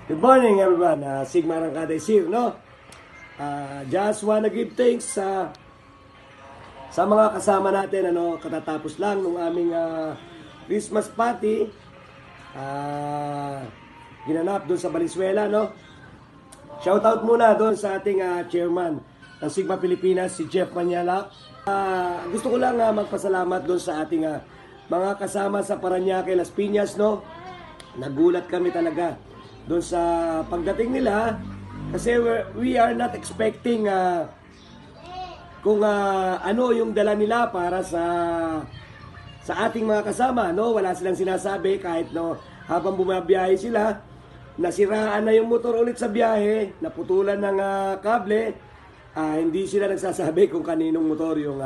Good morning everyone. Sigma Arangkada is here, no? Just wanna give thanks sa mga kasama natin, ano, katatapos lang nung aming Christmas party. Ginanap doon sa Valenzuela, no? Shoutout muna doon sa ating chairman ng Sigma Pilipinas, si Jeff Manyala. Gusto ko lang magpasalamat doon sa ating mga kasama sa Parañaque, Las Piñas, no? Nagulat kami talaga doon sa pagdating nila kasi we are not expecting kung ano yung dala nila para sa ating mga kasama, no? Wala silang sinasabi kahit no habang bumabiyahe sila, nasiraan na yung motor ulit sa biyahe, naputulan ng kable. Hindi sila nagsasabi kung kaninong motor yung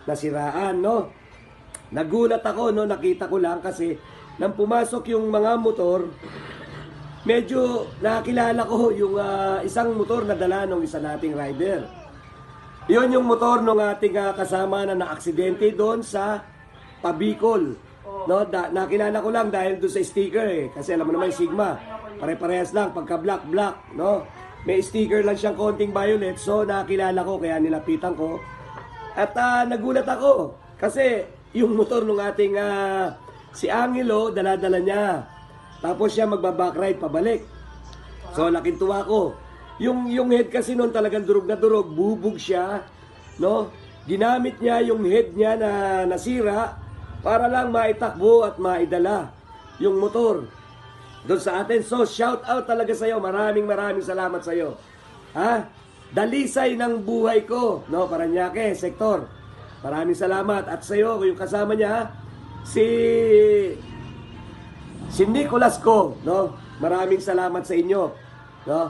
nasiraan, no? Nagulat ako, no? Nakita ko lang kasi nang pumasok yung mga motor, medyo nakilala ko yung isang motor na dala ng isa nating rider. Yun yung motor ng ating kasama na naaksidente doon sa Pabicol. No, nakilala ko lang dahil doon sa sticker kasi alam mo naman Sigma, pare-parehas lang pagka black, no? May sticker lang siyang konting violet, so nakilala ko kaya nilapitan ko. At nagulat ako kasi yung motor ng ating si Angelo, dala-dala niya. Tapos siya magba-backride pabalik. So laking tuwa ko. Yung head kasi noon talagang durog na durog, bubog siya, no? Ginamit niya yung head niya na nasira para lang maitakbo at maidala yung motor doon sa atin. So shout out talaga sa iyo. Maraming salamat sa iyo. Dalisay ng buhay ko, no? Parañaque sector. Maraming salamat at sa iyo yung kasama niya si Nicolas ko, no? Maraming salamat sa inyo, no?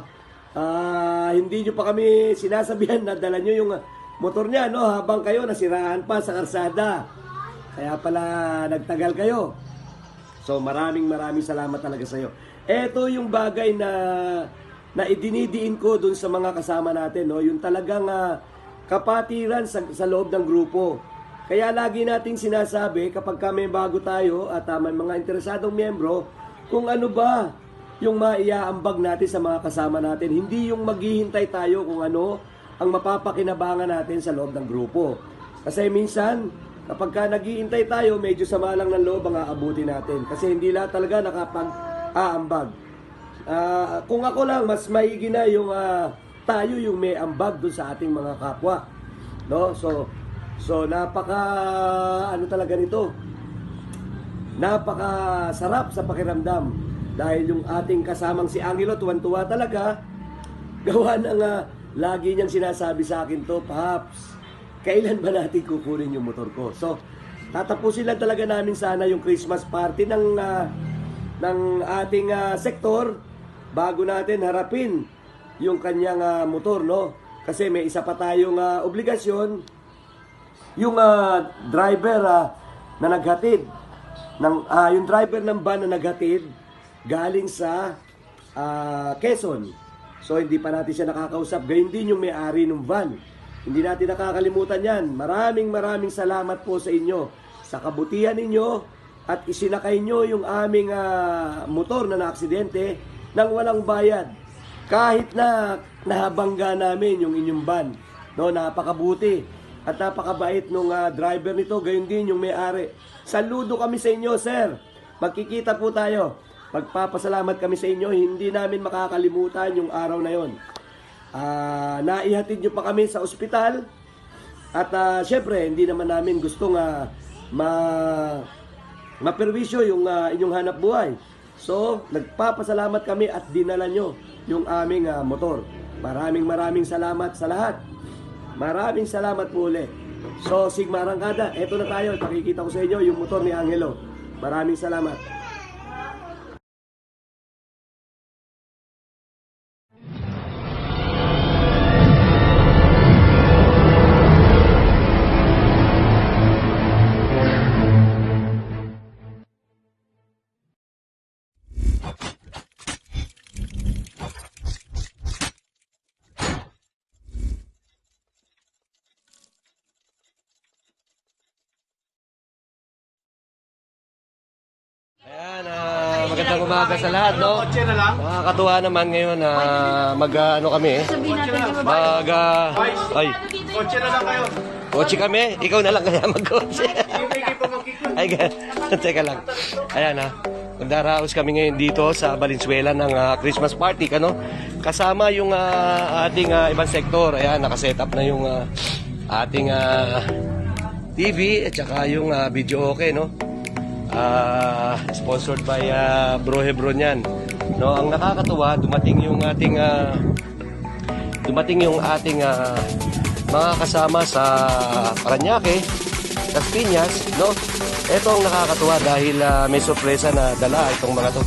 Hindi nyo pa kami sinasabihan na dala nyo yung motor niya, no? Habang kayo nasiraan pa sa karsada. Kaya pala nagtagal kayo. So maraming salamat talaga sa iyo. Ito yung bagay na idinidiin ko dun sa mga kasama natin, no? Yung talagang kapatiran sa loob ng grupo. Kaya lagi nating sinasabi kapag may bago tayo at may mga interesadong miyembro, kung ano ba yung maiaambag natin sa mga kasama natin. Hindi yung maghihintay tayo kung ano ang mapapakinabangan natin sa loob ng grupo. Kasi minsan, kapag naghihintay tayo, medyo sama lang ng loob ang aabuti natin. Kasi hindi lahat talaga nakapag-aambag. Kung ako lang, mas maigi na yung tayo yung may ambag dun sa ating mga kapwa. No? So napaka ano talaga nito. Napaka sarap sa pakiramdam dahil yung ating kasamang si Angelo tuwan-tuwa talaga. Gawa ng lagi niyang sinasabi sa akin to, "Paps, kailan ba natin kukunin yung motor ko?" So tatapusin lang talaga namin sana yung Christmas party ng ating sektor bago natin harapin yung kanyang motor, no? Kasi may isa pa tayong obligasyon. Yung driver na naghatid yung driver ng van na naghatid galing sa Quezon. So hindi pa natin siya nakakausap. Gayun din yung may-ari ng van. Hindi natin nakakalimutan yan. Maraming salamat po sa inyo sa kabutihan ninyo at isinakay nyo yung aming motor na naaksidente nang walang bayad. Kahit na nahabangga namin yung inyong van, no, napakabuti. At napakabait nung driver nito, gayon din yung may-ari. Saludo kami sa inyo, sir. Magkikita po tayo. Magpapasalamat kami sa inyo. Hindi namin makakalimutan yung araw na yon. Naihatid nyo pa kami sa ospital. At syempre, hindi naman namin gustong maperwisyo yung inyong hanap buhay. So, nagpapasalamat kami at dinala nyo yung aming motor. Maraming salamat sa lahat. Maraming salamat po ulit. So, Sigma Arangkada, eto na tayo. Pakikita ko sa inyo yung motor ni Angelo. Maraming salamat. umaga sa lahat, no? Nakakatuwa naman ngayon na mag-ano kami eh. Ay, Kotse na lang kayo. kotse kami. Ikaw na lang kaya mag-kotse. Ay, teka lang. Ayan ha. Magdaraos kami ngayon dito sa Valenzuela ng Christmas party, ano? Kasama yung ating ibang sektor. Ayan, nakaset up na yung ating TV at saka yung video okay, no? Sponsored by Bro Hebron yan. No, ang nakakatuwa, dumating yung ating mga kasama sa Parañaque, Las Piñas, no? Ito ang nakakatuwa dahil may sorpresa na dala itong mga to.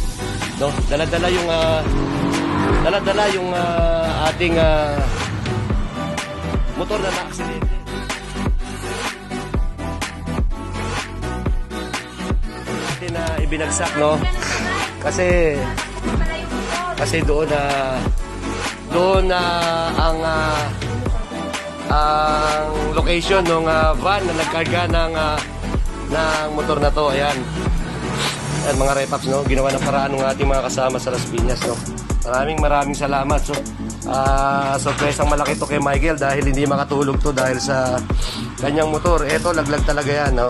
No? Dala-dala yung ating motor na na-aksidente. Na ibinagsak, no? Kasi doon ang location ng van na nagkarga ng motor na to. Ayan. Ayan, mga repaps, no? Ginawa ng paraan ng ating mga kasama sa Las Piñas, no? Maraming salamat. So, surpresang malaki to kay Michael dahil hindi makatulog to dahil sa kanyang motor. Eto, laglag talaga yan, no?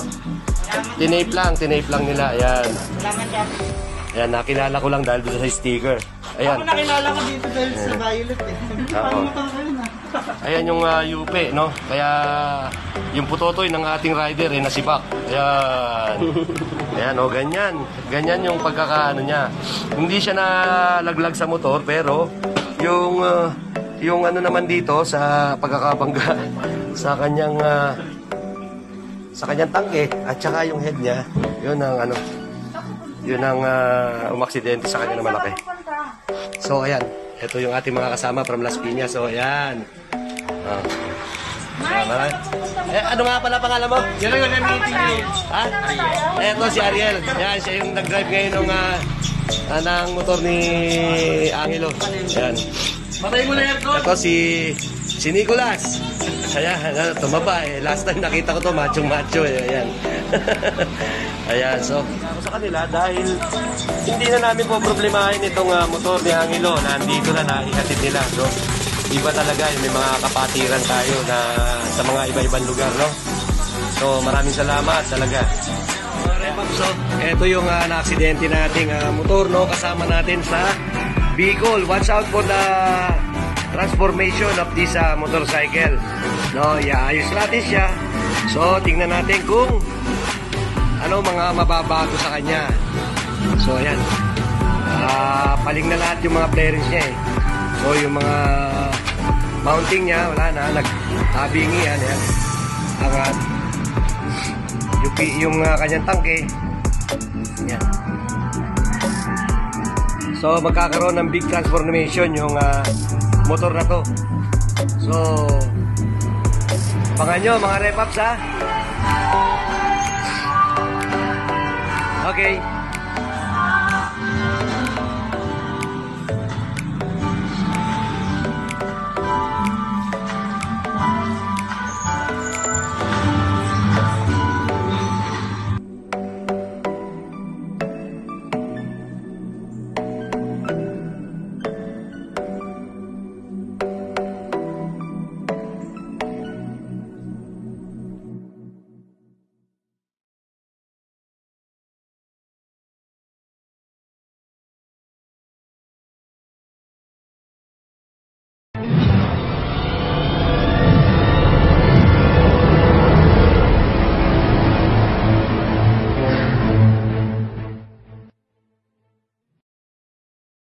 Tinape lang nila. Ayan. Ayan, nakilala ko lang dahil doon sa sticker. Ayan. Ako nakilala ko dito dahil sa Violet eh. Ayan yung UP, no? Kaya yung putotoy ng ating rider eh, nasibak. Ayan. Ayan, o, ganyan. Ganyan yung pagkakaano niya. Hindi siya nalaglag sa motor, pero yung ano naman dito sa pagkakabangga sa kanyang tangke at saka yung head niya, yun ang umaksidente sa kanya na malaki. So ayan, ito yung ating mga kasama from Las Piñas. So ayan. Ano nga pala pangalan mo? Yan ang meeting niyo. Ha? Ito si Ariel. Yan, siya yung nag-drive ngayon ng motor ni Angelo. Ayan. Patay mo na aircon. Ito si Nicolas. Ayan, tumaba eh. Last time nakita ko to, macho eh. Ayan. Ayan, so sa kanila dahil hindi na namin po problemahin itong motor ni Angelo. Nandito na naihatid nila, no? Iba talaga, may mga kapatiran tayo na sa mga iba-ibang lugar, no? So, maraming salamat talaga. So, ito yung na-aksidente nating motor, no? Kasama natin sa Bicol. Watch out for the transformation of this motorcycle. No, iayos natin siya. So, tingnan natin kung ano mga mababago sa kanya. So, ayan. Paling na lahat yung mga bearings niya eh. So, yung mga mounting niya, wala na. Nagtabingi yan. Ayan. Yung kanyang tangke. Ayan. So, magkakaroon ng big transformation yung motor na to. So, abangan nyo mga repaps, ha? Okay.